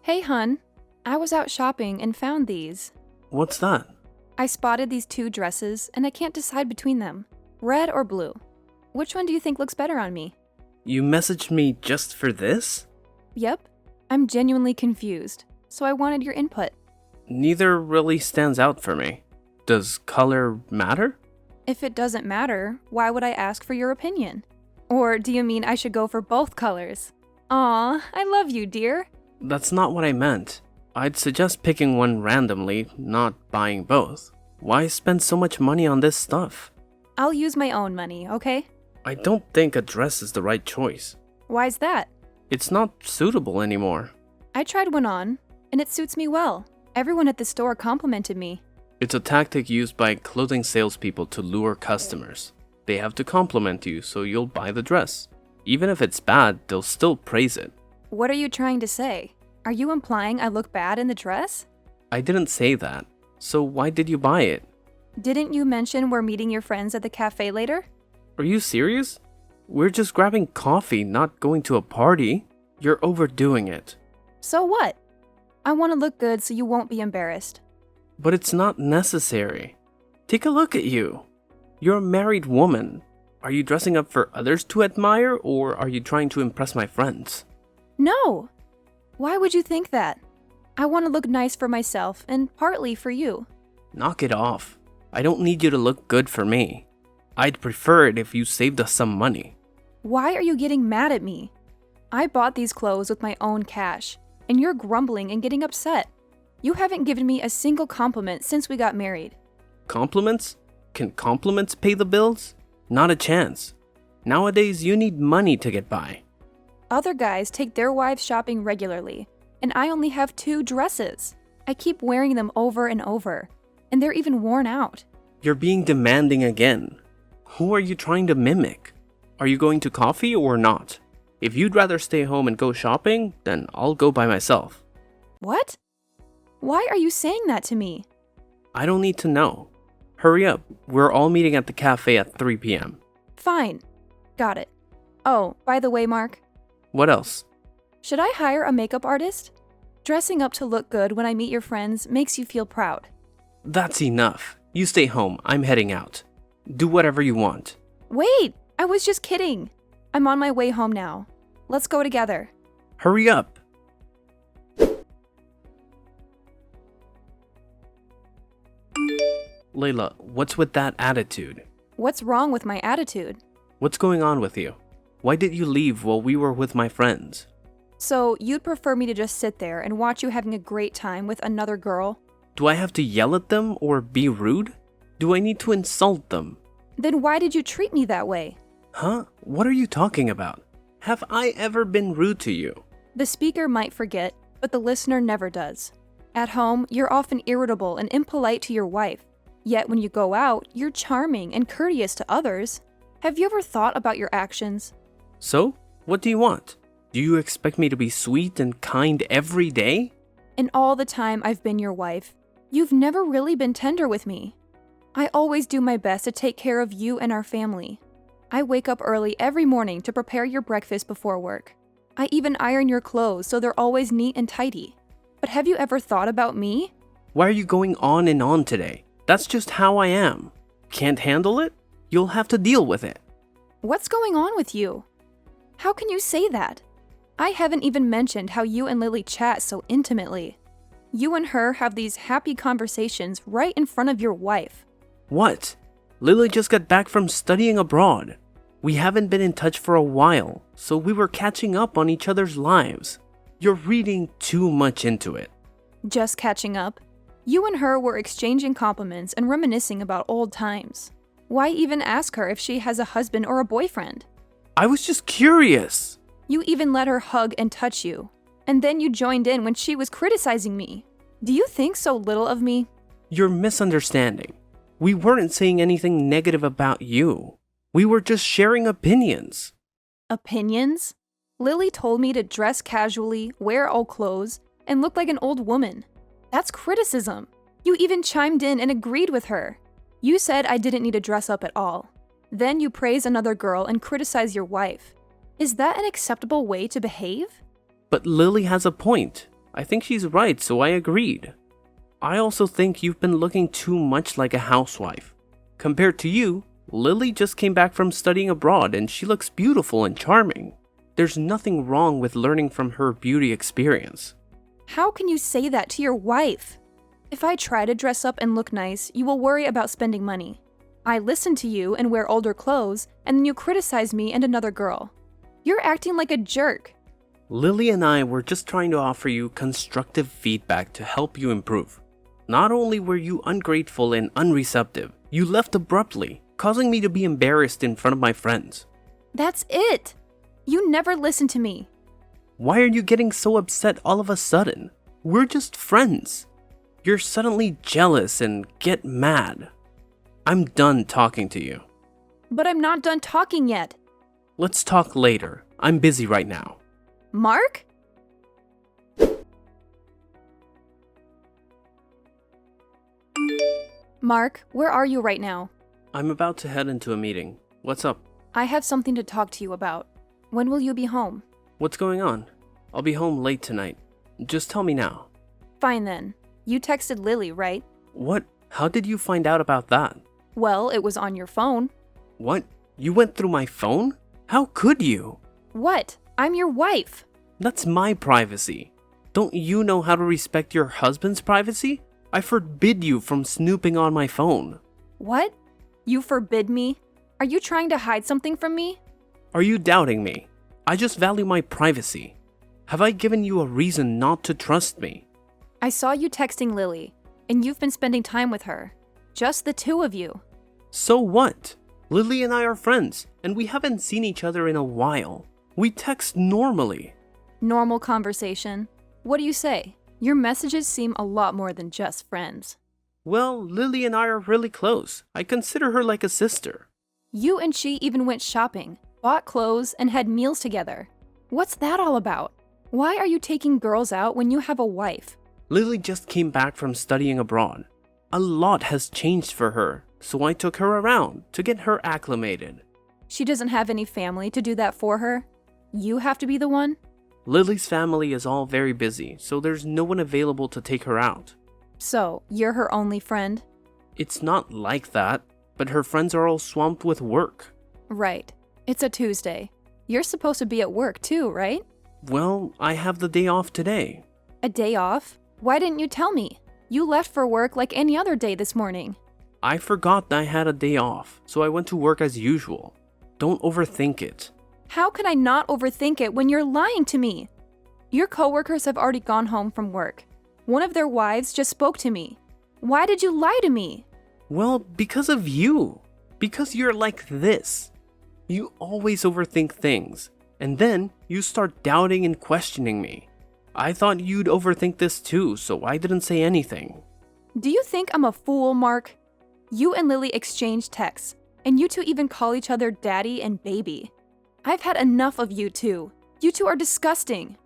Hey, hun. I was out shopping and found these. What's that? I spotted these two dresses and I can't decide between them. Red or blue? Which one do you think looks better on me? You messaged me just for this? Yep. I'm genuinely confused, so I wanted your input. Neither really stands out for me. Does color matter? If it doesn't matter, why would I ask for your opinion? Or do you mean I should go for both colors? Aw, I love you, dear. That's not what I meant. I'd suggest picking one randomly, not buying both. Why spend so much money on this stuff? I'll use my own money, okay? I don't think a dress is the right choice. Why's that? It's not suitable anymore. I tried one on, and it suits me well. Everyone at the store complimented me. It's a tactic used by clothing salespeople to lure customers. They have to compliment you so you'll buy the dress. Even if it's bad, they'll still praise it. What are you trying to say? Are you implying I look bad in the dress? I didn't say that. So why did you buy it? Didn't you mention we're meeting your friends at the cafe later? Are you serious? We're just grabbing coffee, not going to a party. You're overdoing it. So what? I want to look good so you won't be embarrassed. But it's not necessary. Take a look at you. You're a married woman. Are you dressing up for others to admire, or are you trying to impress my friends? No! Why would you think that? I want to look nice for myself and partly for you. Knock it off. I don't need you to look good for me. I'd prefer it if you saved us some money. Why are you getting mad at me? I bought these clothes with my own cash, and you're grumbling and getting upset. You haven't given me a single compliment since we got married. Compliments? Can compliments pay the bills? Not a chance. Nowadays, you need money to get by. Other guys take their wives shopping regularly, and I only have 2 dresses. I keep wearing them over and over, and they're even worn out. You're being demanding again. Who are you trying to mimic? Are you going to coffee or not? If you'd rather stay home and go shopping, then I'll go by myself. What? Why are you saying that to me? I don't need to know. Hurry up. We're all meeting at the cafe at 3 p.m. Fine. Got it. Oh, by the way, Mark. What else? Should I hire a makeup artist? Dressing up to look good when I meet your friends makes you feel proud. That's enough. You stay home. I'm heading out. Do whatever you want. Wait! I was just kidding. I'm on my way home now. Let's go together. Hurry up. Layla, what's with that attitude? What's wrong with my attitude? What's going on with you? Why did you leave while we were with my friends? So, you'd prefer me to just sit there and watch you having a great time with another girl? Do I have to yell at them or be rude? Do I need to insult them? Then why did you treat me that way? Huh? What are you talking about? Have I ever been rude to you? The speaker might forget, but the listener never does. At home, you're often irritable and impolite to your wife. Yet when you go out, you're charming and courteous to others. Have you ever thought about your actions? So, what do you want? Do you expect me to be sweet and kind every day? In all the time I've been your wife, you've never really been tender with me. I always do my best to take care of you and our family. I wake up early every morning to prepare your breakfast before work. I even iron your clothes so they're always neat and tidy. But have you ever thought about me? Why are you going on and on today? That's just how I am. Can't handle it? You'll have to deal with it. What's going on with you? How can you say that? I haven't even mentioned how you and Lily chat so intimately. You and her have these happy conversations right in front of your wife. What? Lily just got back from studying abroad. We haven't been in touch for a while, so we were catching up on each other's lives. You're reading too much into it. Just catching up. You and her were exchanging compliments and reminiscing about old times. Why even ask her if she has a husband or a boyfriend? I was just curious. You even let her hug and touch you. And then you joined in when she was criticizing me. Do you think so little of me? You're misunderstanding. We weren't saying anything negative about you. We were just sharing opinions. Opinions? Lily told me to dress casually, wear old clothes, and look like an old woman. That's criticism. You even chimed in and agreed with her. You said I didn't need to dress up at all. Then you praise another girl and criticize your wife. Is that an acceptable way to behave? But Lily has a point. I think she's right, so I agreed. I also think you've been looking too much like a housewife. Compared to you, Lily just came back from studying abroad and she looks beautiful and charming. There's nothing wrong with learning from her beauty experience. How can you say that to your wife? If I try to dress up and look nice, you will worry about spending money. I listen to you and wear older clothes, and then you criticize me and another girl. You're acting like a jerk. Lily and I were just trying to offer you constructive feedback to help you improve. Not only were you ungrateful and unreceptive, you left abruptly, causing me to be embarrassed in front of my friends. That's it. You never listen to me. Why are you getting so upset all of a sudden? We're just friends. You're suddenly jealous and get mad. I'm done talking to you. But I'm not done talking yet. Let's talk later. I'm busy right now. Mark? Mark, where are you right now? I'm about to head into a meeting. What's up? I have something to talk to you about. When will you be home? What's going on? I'll be home late tonight. Just tell me now. Fine then. You texted Lily, right? What? How did you find out about that? Well, it was on your phone. What? You went through my phone? How could you? What? I'm your wife. That's my privacy. Don't you know how to respect your husband's privacy? I forbid you from snooping on my phone. What? You forbid me? Are you trying to hide something from me? Are you doubting me? I just value my privacy. Have I given you a reason not to trust me? I saw you texting Lily, and you've been spending time with her. Just the two of you. So what? Lily and I are friends, and we haven't seen each other in a while. We text normally. Normal conversation. What do you say? Your messages seem a lot more than just friends. Well, Lily and I are really close. I consider her like a sister. You and she even went shopping, bought clothes, and had meals together. What's that all about? Why are you taking girls out when you have a wife? Lily just came back from studying abroad. A lot has changed for her, so I took her around to get her acclimated. She doesn't have any family to do that for her. You have to be the one? Lily's family is all very busy, so there's no one available to take her out. So, you're her only friend? It's not like that, but her friends are all swamped with work. Right. It's a Tuesday. You're supposed to be at work too, right? Well, I have the day off today. A day off? Why didn't you tell me? You left for work like any other day this morning. I forgot I had a day off, so I went to work as usual. Don't overthink it. How can I not overthink it when you're lying to me? Your coworkers have already gone home from work. One of their wives just spoke to me. Why did you lie to me? Well, because of you. Because you're like this. You always overthink things, and then you start doubting and questioning me. I thought you'd overthink this too, so I didn't say anything. Do you think I'm a fool, Mark? You and Lily exchanged texts, and you two even call each other daddy and baby. I've had enough of you two. You two are disgusting.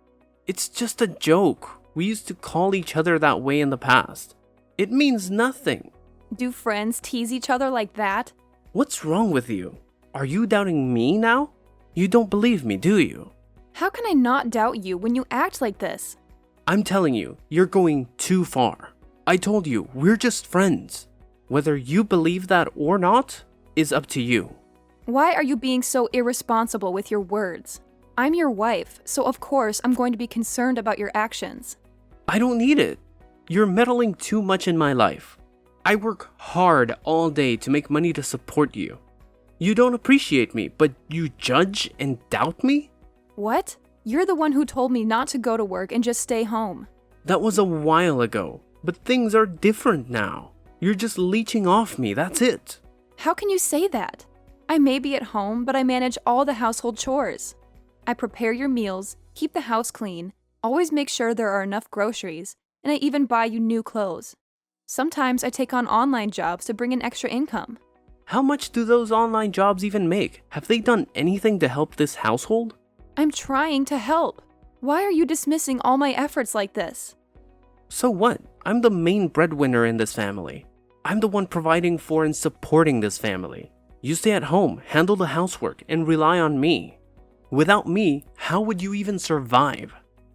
It's just a joke. We used to call each other that way in the past. It means nothing. Do friends tease each other like that? What's wrong with you? Are you doubting me now? You don't believe me, do you? How can I not doubt you when you act like this? I'm telling you, you're going too far. I told you, we're just friends. Whether you believe that or not is up to you. Why are you being so irresponsible with your words? I'm your wife, so of course I'm going to be concerned about your actions. I don't need it. You're meddling too much in my life. I work hard all day to make money to support you. You don't appreciate me, but you judge and doubt me? What? You're the one who told me not to go to work and just stay home. That was a while ago, but things are different now. You're just leeching off me, that's it. How can you say that? I may be at home, but I manage all the household chores. I prepare your meals, keep the house clean, always make sure there are enough groceries, and I even buy you new clothes. Sometimes I take on online jobs to bring in extra income. How much do those online jobs even make? Have they done anything to help this household? I'm trying to help. Why are you dismissing all my efforts like this? So what? I'm the main breadwinner in this family. I'm the one providing for and supporting this family. You stay at home, handle the housework, and rely on me. Without me, how would you even survive?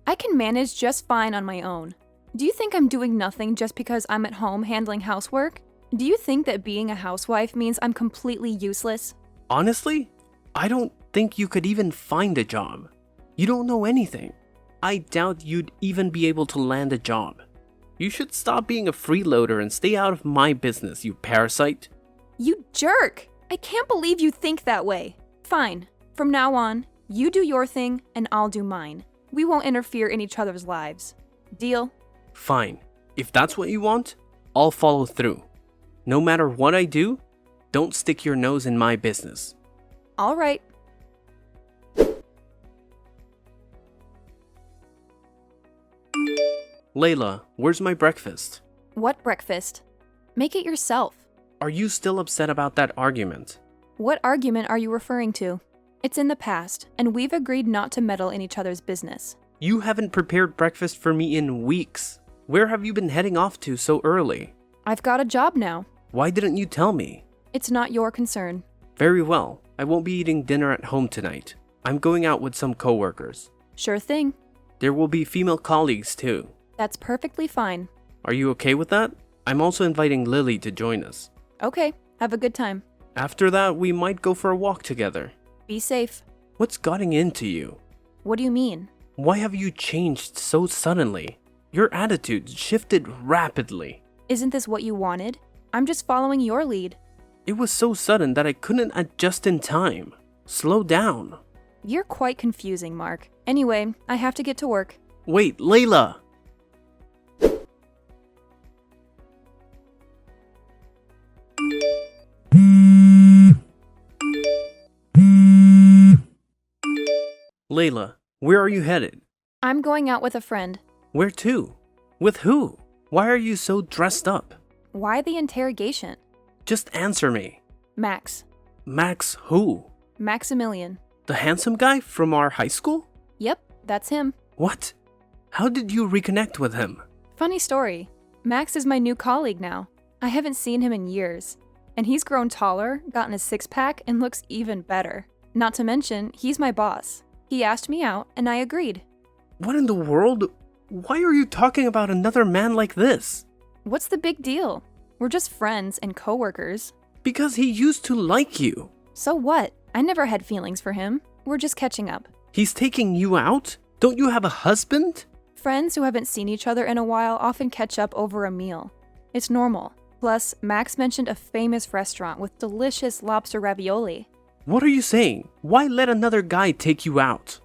I can manage just fine on my own. Do you think I'm doing nothing just because I'm at home handling housework? Do you think that being a housewife means I'm completely useless? Honestly, I don't think you could even find a job. You don't know anything. I doubt you'd even be able to land a job. You should stop being a freeloader and stay out of my business, you parasite. You jerk! I can't believe you think that way. Fine. From now on, you do your thing and I'll do mine. We won't interfere in each other's lives. Deal? Fine. If that's what you want, I'll follow through. No matter what I do, don't stick your nose in my business. All right. Layla, where's my breakfast? What breakfast? Make it yourself. Are you still upset about that argument? What argument are you referring to? It's in the past, and we've agreed not to meddle in each other's business. You haven't prepared breakfast for me in weeks. Where have you been heading off to so early? I've got a job now. Why didn't you tell me? It's not your concern. Very well. I won't be eating dinner at home tonight. I'm going out with some coworkers. Sure thing. There will be female colleagues too. That's perfectly fine. Are you okay with that? I'm also inviting Lily to join us. Okay, have a good time. After that, we might go for a walk together. Be safe. What's gotten into you? What do you mean? Why have you changed so suddenly? Your attitude shifted rapidly. Isn't this what you wanted? I'm just following your lead. It was so sudden that I couldn't adjust in time. Slow down. You're quite confusing, Mark. Anyway, I have to get to work. Wait, Layla! Layla, where are you headed? I'm going out with a friend. Where to? With who? Why are you so dressed up? Why the interrogation? Just answer me. Max. Max who? Maximilian. The handsome guy from our high school? Yep, that's him. What? How did you reconnect with him? Funny story. Max is my new colleague now. I haven't seen him in years. And he's grown taller, gotten a six-pack, and looks even better. Not to mention, he's my boss. He asked me out, and I agreed. What in the world? Why are you talking about another man like this? What's the big deal? We're just friends and coworkers. Because he used to like you. So what? I never had feelings for him. We're just catching up. He's taking you out? Don't you have a husband? Friends who haven't seen each other in a while often catch up over a meal. It's normal. Plus, Max mentioned a famous restaurant with delicious lobster ravioli. What are you saying? Why let another guy take you out?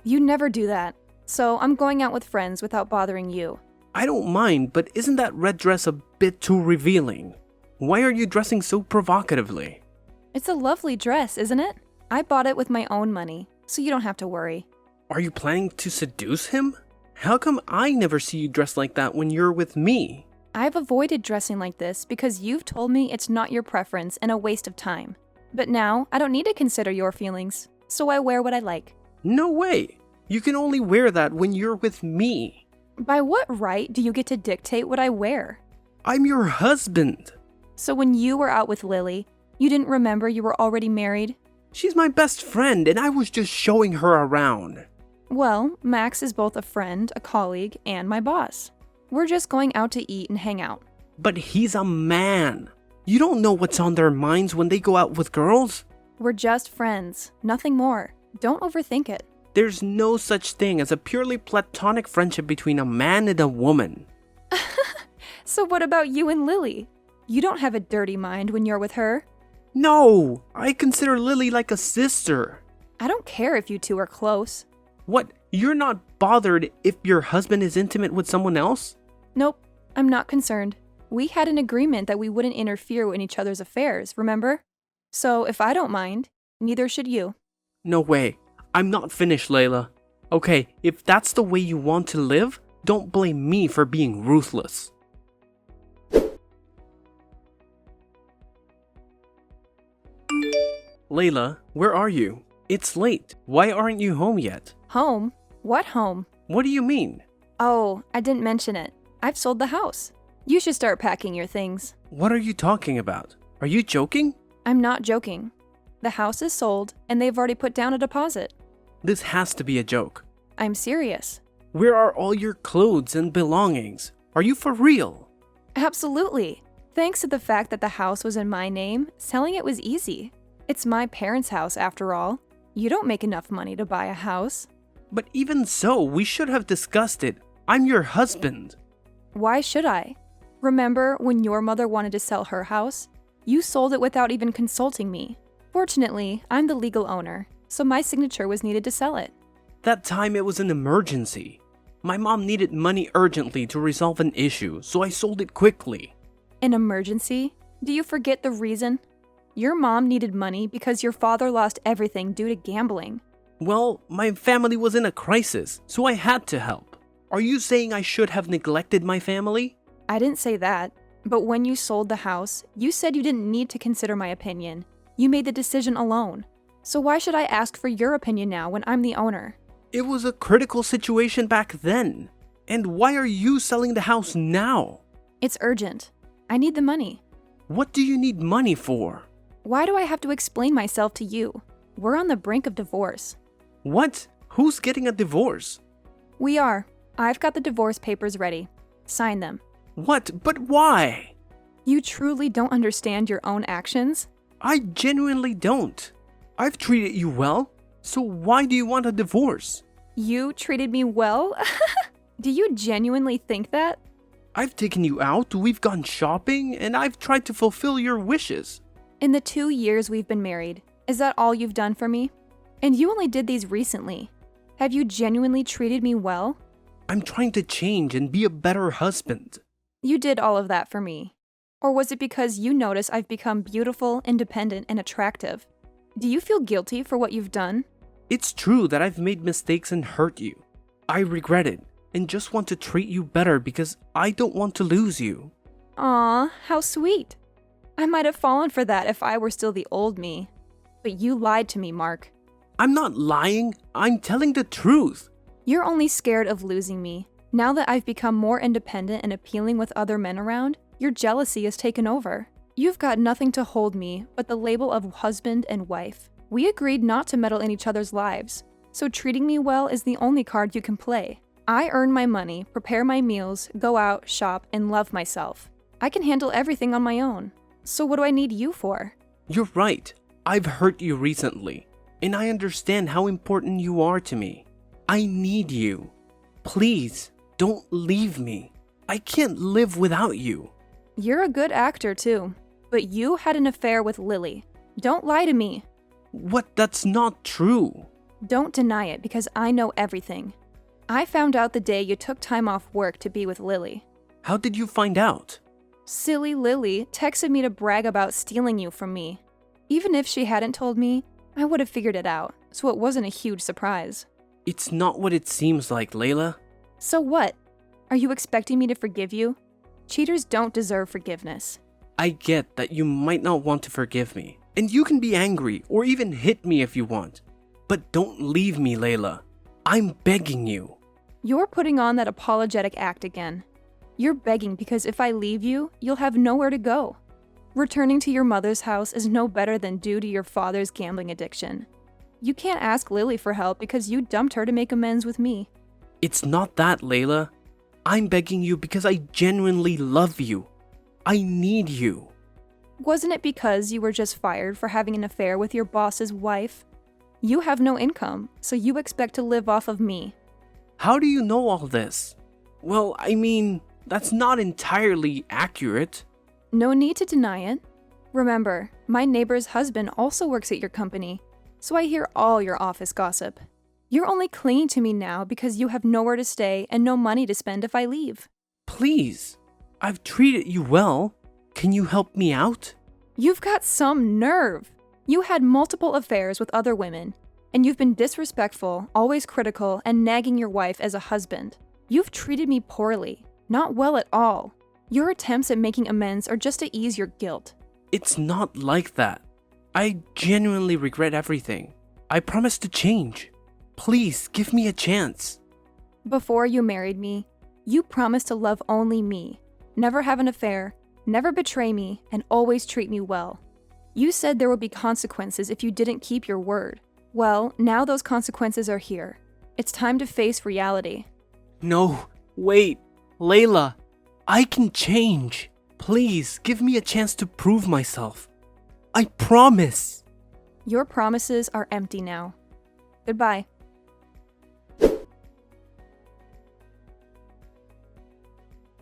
You never do that. So I'm going out with friends without bothering you. I don't mind, but isn't that red dress a bit too revealing? Why are you dressing so provocatively? It's a lovely dress, isn't it? I bought it with my own money, so you don't have to worry. Are you planning to seduce him? How come I never see you dressed like that when you're with me? I've avoided dressing like this because you've told me it's not your preference and a waste of time. But now, I don't need to consider your feelings, so I wear what I like. No way! You can only wear that when you're with me. By what right do you get to dictate what I wear? I'm your husband. So when you were out with Lily, you didn't remember you were already married? She's my best friend, and I was just showing her around. Well, Max is both a friend, a colleague, and my boss. We're just going out to eat and hang out. But he's a man. You don't know what's on their minds when they go out with girls. We're just friends, nothing more. Don't overthink it. There's no such thing as a purely platonic friendship between a man and a woman. So what about you and Lily? You don't have a dirty mind when you're with her. No, I consider Lily like a sister. I don't care if you two are close. What, you're not bothered if your husband is intimate with someone else? Nope, I'm not concerned. We had an agreement that we wouldn't interfere in each other's affairs, remember? So if I don't mind, neither should you. No way. I'm not finished, Layla. Okay, if that's the way you want to live, don't blame me for being ruthless. Layla, where are you? It's late. Why aren't you home yet? Home? What home? What do you mean? Oh, I didn't mention it. I've sold the house. You should start packing your things. What are you talking about? Are you joking? I'm not joking. The house is sold, and they've already put down a deposit. This has to be a joke. I'm serious. Where are all your clothes and belongings? Are you for real? Absolutely. Thanks to the fact that the house was in my name, selling it was easy. It's my parents' house after all. You don't make enough money to buy a house. But even so, we should have discussed it. I'm your husband. Why should I? Remember when your mother wanted to sell her house? You sold it without even consulting me. Fortunately, I'm the legal owner, so my signature was needed to sell it. That time it was an emergency. My mom needed money urgently to resolve an issue, so I sold it quickly. An emergency? Do you forget the reason? Your mom needed money because your father lost everything due to gambling. Well, my family was in a crisis, so I had to help. Are you saying I should have neglected my family? I didn't say that, but when you sold the house, you said you didn't need to consider my opinion. You made the decision alone. So why should I ask for your opinion now when I'm the owner? It was a critical situation back then. And why are you selling the house now? It's urgent. I need the money. What do you need money for? Why do I have to explain myself to you? We're on the brink of divorce. What? Who's getting a divorce? We are. I've got the divorce papers ready. Sign them. What? But why? You truly don't understand your own actions? I genuinely don't. I've treated you well, so why do you want a divorce? You treated me well? Do you genuinely think that? I've taken you out, we've gone shopping, and I've tried to fulfill your wishes. In the 2 years we've been married, is that all you've done for me? And you only did these recently. Have you genuinely treated me well? I'm trying to change and be a better husband. You did all of that for me. Or was it because you notice I've become beautiful, independent, and attractive? Do you feel guilty for what you've done? It's true that I've made mistakes and hurt you. I regret it and just want to treat you better because I don't want to lose you. Aw, how sweet. I might have fallen for that if I were still the old me. But you lied to me, Mark. I'm not lying, I'm telling the truth. You're only scared of losing me. Now that I've become more independent and appealing with other men around, your jealousy has taken over. You've got nothing to hold me but the label of husband and wife. We agreed not to meddle in each other's lives, so treating me well is the only card you can play. I earn my money, prepare my meals, go out, shop, and love myself. I can handle everything on my own. So what do I need you for? You're right. I've hurt you recently, and I understand how important you are to me. I need you. Please, don't leave me. I can't live without you. You're a good actor too, but you had an affair with Lily. Don't lie to me. What? That's not true. Don't deny it because I know everything. I found out the day you took time off work to be with Lily. How did you find out? Silly Lily texted me to brag about stealing you from me. Even if she hadn't told me, I would have figured it out, so it wasn't a huge surprise. It's not what it seems like, Layla. So what? Are you expecting me to forgive you? Cheaters don't deserve forgiveness. I get that you might not want to forgive me, and you can be angry or even hit me if you want. But don't leave me, Layla. I'm begging you. You're putting on that apologetic act again. You're begging because if I leave you, you'll have nowhere to go. Returning to your mother's house is no better than due to your father's gambling addiction. You can't ask Lily for help because you dumped her to make amends with me. It's not that, Layla. I'm begging you because I genuinely love you. I need you. Wasn't it because you were just fired for having an affair with your boss's wife? You have no income, so you expect to live off of me. How do you know all this? Well, I mean, that's not entirely accurate. No need to deny it. Remember, my neighbor's husband also works at your company, so I hear all your office gossip. You're only clinging to me now because you have nowhere to stay and no money to spend if I leave. Please, I've treated you well. Can you help me out? You've got some nerve. You had multiple affairs with other women, and you've been disrespectful, always critical, and nagging your wife as a husband. You've treated me poorly, not well at all. Your attempts at making amends are just to ease your guilt. It's not like that. I genuinely regret everything. I promise to change. Please, give me a chance. Before you married me, you promised to love only me, never have an affair, never betray me, and always treat me well. You said there would be consequences if you didn't keep your word. Well, now those consequences are here. It's time to face reality. No, wait, Layla, I can change. Please, give me a chance to prove myself. I promise. Your promises are empty now. Goodbye.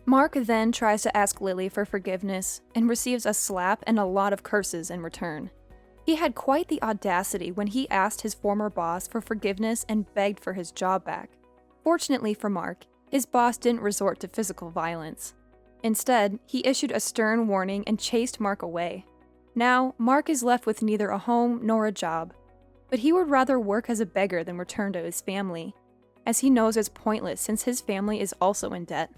Mark then tries to ask Lily for forgiveness and receives a slap and a lot of curses in return. He had quite the audacity when he asked his former boss for forgiveness and begged for his job back. Fortunately for Mark, his boss didn't resort to physical violence. Instead, he issued a stern warning and chased Mark away. Now, Mark is left with neither a home nor a job, but he would rather work as a beggar than return to his family, as he knows it's pointless since his family is also in debt.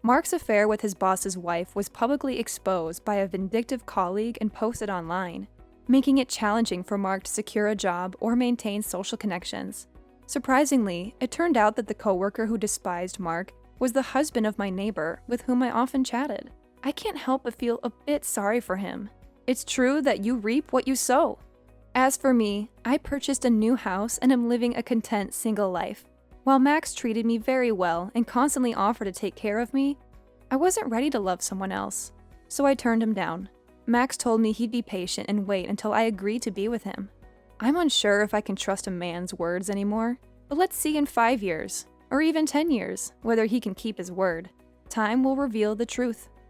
Mark's affair with his boss's wife was publicly exposed by a vindictive colleague and posted online, making it challenging for Mark to secure a job or maintain social connections. Surprisingly, it turned out that the coworker who despised Mark was the husband of my neighbor with whom I often chatted. I can't help but feel a bit sorry for him. It's true that you reap what you sow. As for me, I purchased a new house and am living a content single life. While Max treated me very well and constantly offered to take care of me, I wasn't ready to love someone else, so I turned him down. Max told me he'd be patient and wait until I agreed to be with him. I'm unsure if I can trust a man's words anymore, but let's see in 5 years, or even 10 years, whether he can keep his word. Time will reveal the truth.